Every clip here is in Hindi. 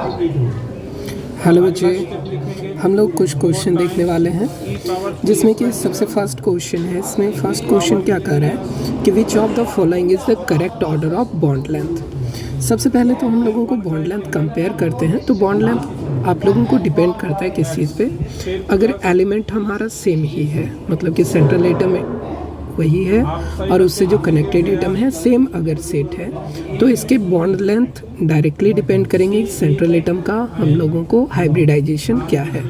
हेलो बच्चे, हम लोग कुछ क्वेश्चन देखने वाले हैं जिसमें कि सबसे फर्स्ट क्वेश्चन है। इसमें फर्स्ट क्वेश्चन क्या कर रहा है कि which of the following is the correct order of bond length. सबसे पहले तो हम लोगों को बॉन्ड लेंथ कंपेयर करते हैं। तो बॉन्ड लेंथ आप लोगों को डिपेंड करता है किस चीज़ पे। अगर एलिमेंट हमारा सेम ही है, मतलब कि सेंट्रल एटम वही है और उससे जो कनेक्टेड एटम है सेम अगर सेट है, तो इसके बॉन्ड लेंथ डायरेक्टली डिपेंड करेंगे सेंट्रल एटम का हम लोगों को हाइब्रिडाइजेशन क्या है।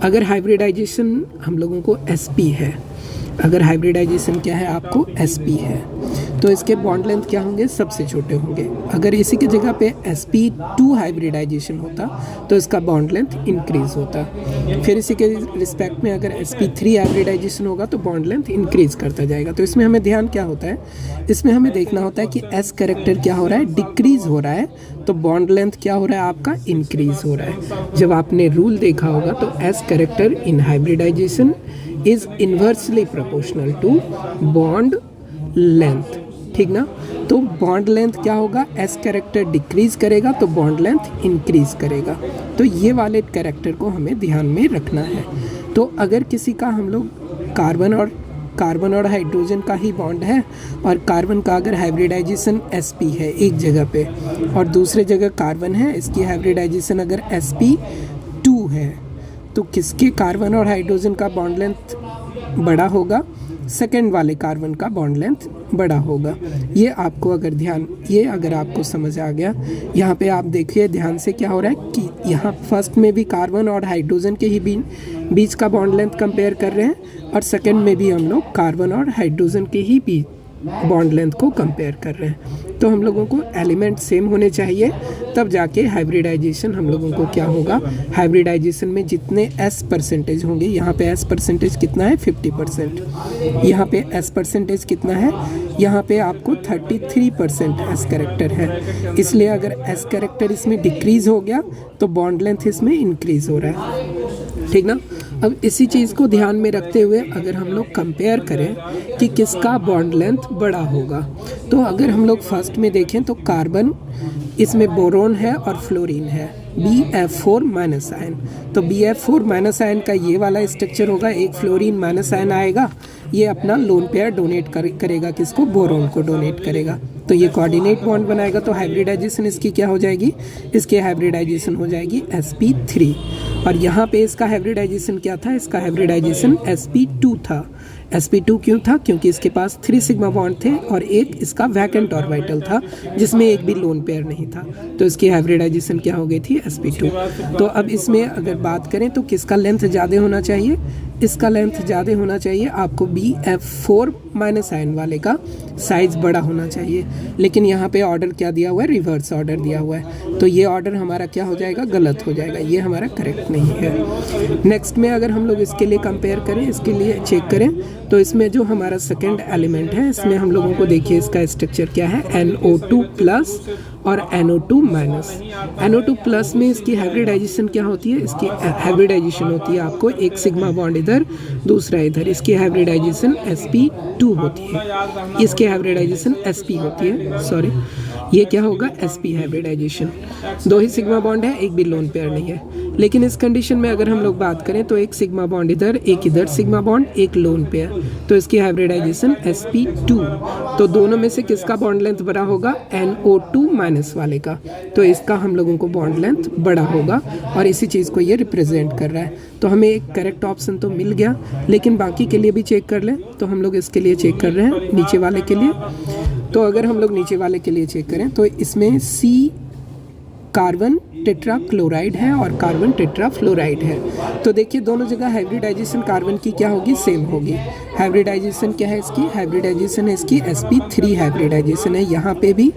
अगर हाइब्रिडाइजेशन हम लोगों को sp है, अगर हाइब्रिडाइजेशन क्या है आपको sp है, तो इसके बॉन्ड लेंथ क्या होंगे, सबसे छोटे होंगे। अगर इसी की जगह पे sp2 हाइब्रिडाइजेशन होता तो इसका बॉन्ड लेंथ इंक्रीज होता। फिर इसी के रिस्पेक्ट में अगर sp3 हाइब्रिडाइजेशन होगा तो बॉन्ड लेंथ इंक्रीज करता जाएगा। तो इसमें हमें ध्यान क्या होता है, इसमें हमें देखना होता है कि s कैरेक्टर क्या हो रहा है, डिक्रीज हो रहा है, तो बॉन्ड लेंथ क्या हो रहा है आपका, इंक्रीज हो रहा है। जब आपने रूल देखा होगा तो s character in hybridization is inversely proportional to bond length, ठीक ना। तो बॉन्ड लेंथ क्या होगा, s कैरेक्टर डिक्रीज करेगा तो बॉन्ड लेंथ इंक्रीज करेगा। तो ये वाले कैरेक्टर को हमें ध्यान में रखना है। तो अगर किसी का हम लोग कार्बन और हाइड्रोजन का ही बॉन्ड है और कार्बन का अगर हाइब्रिडाइजेशन sp है एक जगह पे और दूसरे जगह कार्बन है, इसकी हाइब्रिडाइजेशन अगर sp2 है, तो किसके कार्बन और हाइड्रोजन का बॉन्ड लेंथ बड़ा होगा, सेकेंड वाले कार्बन का बॉन्ड लेंथ बड़ा होगा। ये आपको अगर आपको समझ आ गया। यहाँ पे आप देखिए ध्यान से क्या हो रहा है कि यहाँ फर्स्ट में भी कार्बन और हाइड्रोजन के ही बीच का बॉन्ड लेंथ कंपेयर कर रहे हैं और सेकेंड में भी हम लोग कार्बन और हाइड्रोजन के ही बीच बॉन्ड लेंथ को कंपेयर कर रहे हैं। तो हम लोगों को एलिमेंट सेम होने चाहिए, तब जाके हाइब्रिडाइजेशन हम लोगों को क्या होगा। हाइब्रिडाइजेशन में जितने s परसेंटेज होंगे, यहाँ पे s परसेंटेज कितना है 50%, यहाँ पे s परसेंटेज कितना है, यहाँ पे आपको 33% s कैरेक्टर है। इसलिए अगर s कैरेक्टर इसमें डिक्रीज हो गया तो बॉन्ड लेंथ इसमें इंक्रीज हो रहा है, ठीक ना। अब इसी चीज़ को ध्यान में रखते हुए अगर हम लोग कंपेयर करें कि किसका बॉन्ड लेंथ बड़ा होगा, तो अगर हम लोग फर्स्ट में देखें तो कार्बन, इसमें बोरोन है और फ्लोरीन है, BF4 माइनस आयन। तो BF4 माइनस आयन का ये वाला स्ट्रक्चर होगा, एक फ्लोरीन माइनस आयन आएगा, ये अपना लोन पेयर डोनेट करेगा किसको, बोरोन को डोनेट करेगा। तो ये कोऑर्डिनेट बॉन्ड बनाएगा। तो हाइब्रिडाइजेशन इसकी क्या हो जाएगी, इसकी हाइब्रिडाइजेशन हो जाएगी sp3। और यहाँ पे इसका हाइब्रिडाइजेशन क्या था, इसका हाइब्रिडाइजेशन sp2 था। sp2 क्यों था, क्योंकि इसके पास 3 सिग्मा बॉन्ड थे और एक इसका वैकेंट ऑर्बिटल था जिसमें एक भी लोन पेयर नहीं था। तो इसकी हाइब्रिडाइजेशन क्या हो गई थी, sp2। तो अब इसमें अगर बात करें तो किसका लेंथ ज़्यादा होना चाहिए, इसका लेंथ ज़्यादा होना चाहिए आपको, BF4 माइनस आयन वाले का साइज़ बड़ा होना चाहिए। लेकिन यहाँ पे ऑर्डर क्या दिया हुआ है, रिवर्स ऑर्डर दिया हुआ है। तो ये ऑर्डर हमारा क्या हो जाएगा, गलत हो जाएगा, ये हमारा करेक्ट नहीं है। नेक्स्ट में अगर हम लोग इसके लिए कंपेयर करें, इसके लिए चेक करें, तो इसमें जो हमारा सेकेंड एलिमेंट है, इसमें हम लोगों को देखिए इसका स्ट्रक्चर क्या है, NO2 प्लस और NO2 माइनस। NO2 प्लस में इसकी हाइब्रिडाइजेशन क्या होती है, इसकी हाइब्रिडाइजेशन होती है आपको एक सिग्मा बॉन्ड इधर, दूसरा इधर, इसकी हाइब्रिडाइजेशन sp2 होती है, इसकी हाइब्रिडाइजेशन sp होती है, सॉरी ये क्या होगा, sp हाइब्रिडाइजेशन। 2 ही सिग्मा बॉन्ड है, एक भी लोन पेयर नहीं है। लेकिन इस कंडीशन में अगर हम लोग बात करें तो एक सिग्मा बॉन्ड इधर, एक इधर सिग्मा बॉन्ड, एक लोन पेयर, तो इसकी हाइब्रिडाइजेशन sp2। तो दोनों में से किसका बॉन्ड लेंथ बड़ा होगा, NO2 माइनस वाले का। तो इसका हम लोगों को बॉन्ड लेंथ बड़ा होगा और इसी चीज़ को ये रिप्रेजेंट कर रहा है। तो हमें एक करेक्ट ऑप्शन तो मिल गया, लेकिन बाकी के लिए भी चेक कर लें। तो हम लोग इसके लिए चेक कर रहे हैं नीचे वाले के लिए। तो अगर हम लोग नीचे वाले के लिए चेक करें तो इसमें C कार्बन टेट्रा क्लोराइड है और कार्बन टेट्रा फ्लोराइड है। तो देखिए दोनों जगह हाइब्रिडाइजेशन कार्बन की क्या होगी, सेम होगी। हाइब्रिडाइजेशन क्या है इसकी, हाइब्रिडाइजेशन है इसकी sp3 हाइब्रिडाइजेशन है यहाँ पे भी,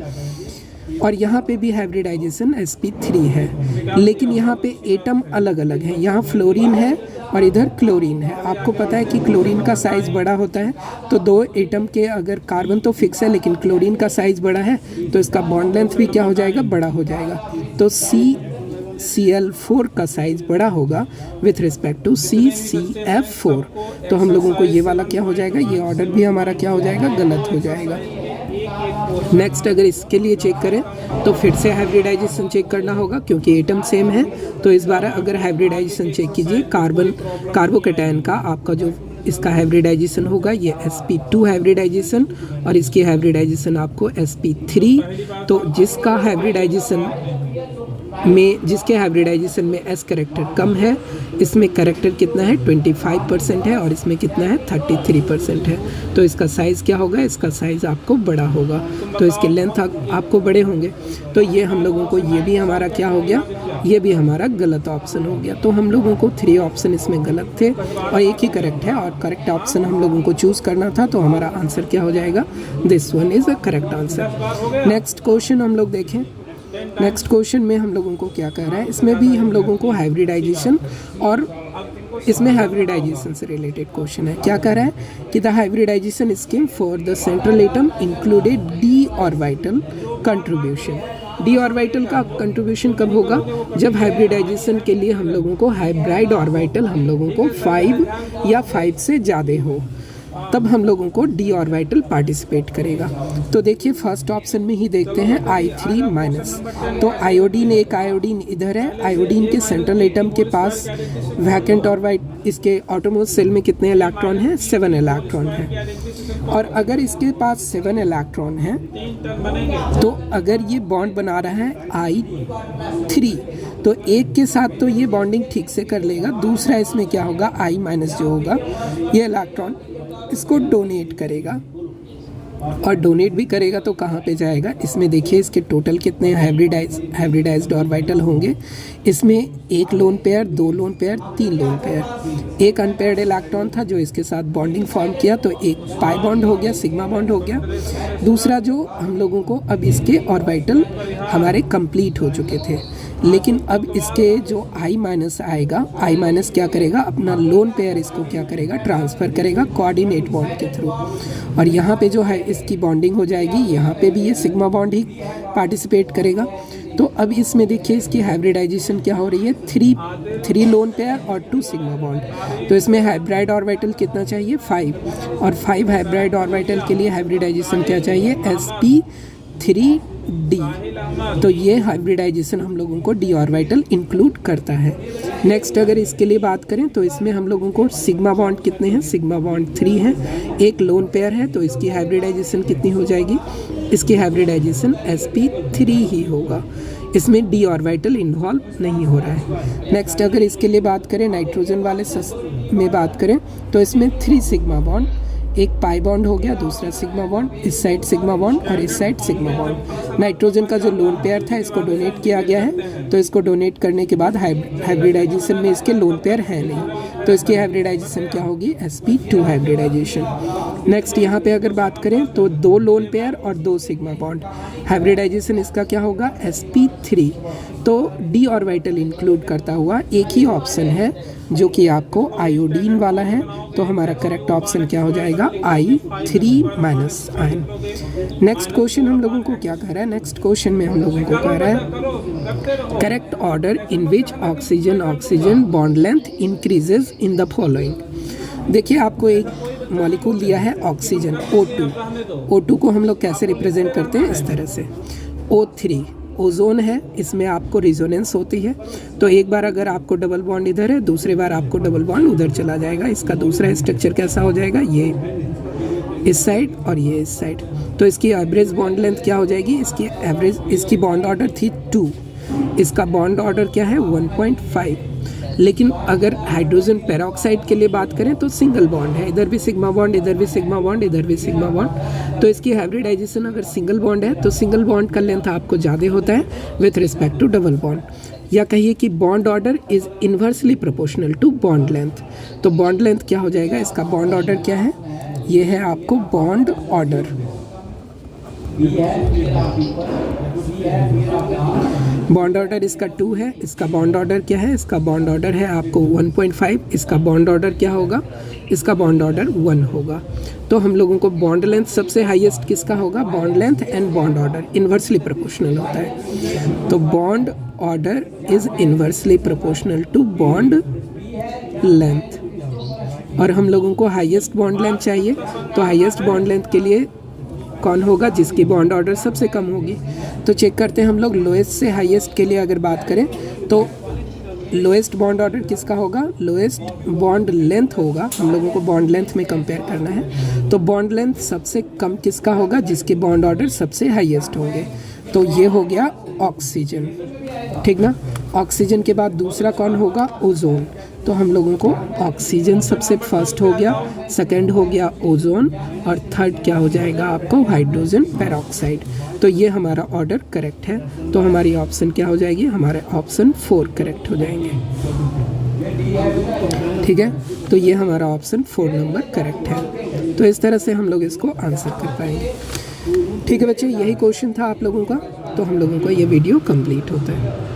और यहाँ पे भी हाइब्रिडाइजेशन sp3 है। लेकिन यहाँ पे एटम अलग अलग हैं, यहाँ फ्लोरीन है और इधर क्लोरीन है। आपको पता है कि क्लोरीन का साइज़ बड़ा होता है, तो 2 एटम के अगर कार्बन तो फिक्स है लेकिन क्लोरीन का साइज़ बड़ा है तो इसका बॉन्ड लेंथ भी क्या हो जाएगा, बड़ा हो जाएगा। तो CCl4 का साइज़ बड़ा होगा विथ रिस्पेक्ट टू CCF4। तो हम लोगों को ये वाला क्या हो जाएगा, ये ऑर्डर भी हमारा क्या हो जाएगा, गलत हो जाएगा। नेक्स्ट अगर इसके लिए चेक करें तो फिर से हाइब्रिडाइजेशन चेक करना होगा क्योंकि एटम सेम है। तो इस बार अगर हाइब्रिडाइजेशन चेक कीजिए, कार्बोकैटायन का आपका जो इसका हाइब्रिडाइजेशन होगा ये sp2 हाइब्रिडाइजेशन और इसकी हाइब्रिडाइजेशन आपको sp3। तो जिसके हाइब्रिडाइजेशन में s करेक्टर कम है, इसमें करेक्टर कितना है 25% है और इसमें कितना है 33% है। तो इसका साइज़ क्या होगा, इसका साइज़ आपको बड़ा होगा, तो इसके लेंथ आपको बड़े होंगे। तो ये हम लोगों को ये भी हमारा क्या हो गया, ये भी हमारा गलत ऑप्शन हो गया। तो हम लोगों को 3 ऑप्शन इसमें गलत थे और एक ही करेक्ट है और करेक्ट ऑप्शन हम लोगों को चूज़ करना था। तो हमारा आंसर क्या हो जाएगा, this one is a correct answer. Next question हम लोग देखें। नेक्स्ट क्वेश्चन में हम लोगों को क्या कह रहा है, इसमें भी हम लोगों को हाइब्रिडाइजेशन और इसमें हाइब्रिडाइजेशन से रिलेटेड क्वेश्चन है। क्या कह रहा है कि the hybridization scheme for the central atom included D orbital contribution. D orbital का कंट्रीब्यूशन कब होगा, जब हाइब्रिडाइजेशन के लिए हम लोगों को हाइब्राइड ऑर्बिटल हम लोगों को 5 या 5 से ज़्यादा हो, तब हम लोगों को डी ऑर्बिटल पार्टिसिपेट करेगा। तो देखिए फर्स्ट ऑप्शन में ही देखते हैं I3 माइनस। तो आयोडीन, एक आयोडीन इधर है, आयोडीन के सेंट्रल एटम के पास वैकेंट ऑर्बिट, इसके ऑटोमोस्ट सेल में कितने इलेक्ट्रॉन हैं, 7 इलेक्ट्रॉन है। और अगर इसके पास 7 इलेक्ट्रॉन है तो अगर ये बॉन्ड बना रहा है I3, तो एक के साथ तो ये बॉन्डिंग ठीक से कर लेगा, दूसरा इसमें क्या होगा, I माइनस जो होगा ये इलेक्ट्रॉन इसको डोनेट करेगा और डोनेट भी करेगा तो कहाँ पे जाएगा, इसमें देखिए इसके टोटल कितने हाइब्रिडाइज्ड ऑर्बिटल होंगे। इसमें 1 lone pair, 2 lone pair, 3 lone pair. एक अनपेयर्ड इलेक्ट्रॉन था जो इसके साथ बॉन्डिंग फॉर्म किया, तो एक पाई बॉन्ड हो गया, सिग्मा बॉन्ड हो गया। दूसरा जो हम लोगों को अब इसके ऑर्बिटल हमारे कंप्लीट हो चुके थे, लेकिन अब इसके जो I माइनस आएगा, I माइनस क्या करेगा, अपना लोन पेयर इसको क्या करेगा, ट्रांसफ़र करेगा कोऑर्डिनेट बॉन्ड के थ्रू। और यहाँ पे जो है इसकी बॉन्डिंग हो जाएगी, यहाँ पे भी ये सिग्मा बॉन्ड ही पार्टिसिपेट करेगा। तो अब इसमें देखिए इसकी हाइब्रिडाइजेशन क्या हो रही है, 3 लोन पेयर और 2 सिग्मा बॉन्ड। तो इसमें हाइब्राइड ऑर्बिटल कितना चाहिए, 5, और 5 हाइब्राइड ऑर्बिटल के लिए हाइब्रिडाइजेशन क्या चाहिए, sp3d। तो ये हाइब्रिडाइजेशन हम लोगों को डी ऑर्बिटल इंक्लूड करता है। नेक्स्ट अगर इसके लिए बात करें तो इसमें हम लोगों को सिग्मा बॉन्ड कितने हैं, सिग्मा बॉन्ड 3 है, एक लोन पेयर है, तो इसकी हाइब्रिडाइजेशन कितनी हो जाएगी, इसकी हाइब्रिडाइजेशन sp3 ही होगा, इसमें डी ऑर्बिटल इन्वॉल्व नहीं हो रहा है। नेक्स्ट अगर इसके लिए बात करें नाइट्रोजन वाले में बात करें तो इसमें 3 सिग्मा बॉन्ड, एक पाई बॉन्ड हो गया, दूसरा सिग्मा बॉन्ड, इस साइड सिग्मा बॉन्ड और इस साइड सिग्मा बॉन्ड। नाइट्रोजन का जो लोन पेयर था इसको डोनेट किया गया है, तो इसको डोनेट करने के बाद हाइब्रिडाइजेशन में इसके लोन पेयर है नहीं, तो इसकी हाइब्रिडाइजेशन क्या होगी, sp2 हाइब्रिडाइजेशन। नेक्स्ट यहाँ पे अगर बात करें तो 2 लोन पेयर और 2 सिग्मा बॉन्ड, हाइब्रिडाइजेशन इसका क्या होगा, sp3। तो डी ऑर्बिटल इंक्लूड करता हुआ एक ही ऑप्शन है जो कि आपको आयोडीन वाला है, तो हमारा करेक्ट ऑप्शन क्या हो जाएगा, I3 minus ion. Next question हम लोगों को क्या कह रहा है, नेक्स्ट क्वेश्चन में हम लोगों को कह रहा है correct order in which oxygen bond length increases in the following. देखिए आपको एक मॉलिक्यूल दिया है ऑक्सीजन O2 को हम लोग कैसे रिप्रेजेंट करते हैं, इस तरह से O3 ओजोन है, इसमें आपको रिजोनेंस होती है, तो एक बार अगर आपको डबल बॉन्ड इधर है, दूसरी बार आपको डबल बॉन्ड उधर चला जाएगा। इसका दूसरा स्ट्रक्चर कैसा हो जाएगा, ये इस साइड और ये इस साइड। तो इसकी एवरेज बॉन्ड लेंथ क्या हो जाएगी, इसकी बॉन्ड ऑर्डर थी 2, इसका बॉन्ड ऑर्डर क्या है 1.5। लेकिन अगर हाइड्रोजन पेरोक्साइड के लिए बात करें तो सिंगल बॉन्ड है, इधर भी सिग्मा बॉन्ड, इधर भी सिग्मा बॉन्ड, इधर भी सिग्मा बॉन्ड। तो इसकी हाइब्रिडाइजेशन अगर सिंगल बॉन्ड है तो सिंगल बॉन्ड का लेंथ आपको ज़्यादा होता है with respect to double bond, या कहिए कि bond order is inversely proportional to bond length. तो बॉन्ड लेंथ क्या हो जाएगा, इसका बॉन्ड ऑर्डर क्या है, ये है आपको बॉन्ड ऑर्डर। बॉन्ड ऑर्डर इसका 2 है, इसका बॉन्ड ऑर्डर क्या है, इसका बॉन्ड ऑर्डर है आपको 1.5, इसका बॉन्ड ऑर्डर क्या होगा, इसका बॉन्ड ऑर्डर 1 होगा। तो हम लोगों को बॉन्ड लेंथ सबसे हाईएस्ट किसका होगा, bond length and bond order inversely proportional होता है। तो bond order is inversely proportional to bond length, और हम लोगों को हाईएस्ट बॉन्ड लेंथ चाहिए। तो हाईएस्ट बॉन्ड लेंथ के लिए कौन होगा जिसकी बॉन्ड ऑर्डर सबसे कम होगी। तो चेक करते हैं हम लोग लोएस्ट से हाईएस्ट के लिए अगर बात करें तो लोएस्ट बॉन्ड ऑर्डर किसका होगा, लोएस्ट बॉन्ड लेंथ होगा। हम लोगों को बॉन्ड लेंथ में कंपेयर करना है, तो बॉन्ड लेंथ सबसे कम किसका होगा, जिसके बॉन्ड ऑर्डर सबसे हाईएस्ट होंगे। तो ये हो गया ऑक्सीजन, ठीक ना। ऑक्सीजन के बाद दूसरा कौन होगा, ओजोन। तो हम लोगों को ऑक्सीजन सबसे फर्स्ट हो गया, सेकंड हो गया ओजोन, और थर्ड क्या हो जाएगा आपको, हाइड्रोजन पेरोक्साइड। तो ये हमारा ऑर्डर करेक्ट है। तो हमारी ऑप्शन क्या हो जाएगी, हमारे ऑप्शन 4 करेक्ट हो जाएंगे, ठीक है। तो ये हमारा ऑप्शन 4 नंबर करेक्ट है। तो इस तरह से हम लोग इसको आंसर कर पाएंगे, ठीक है बच्चे। यही क्वेश्चन था आप लोगों का, तो हम लोगों का ये वीडियो कंप्लीट होता है।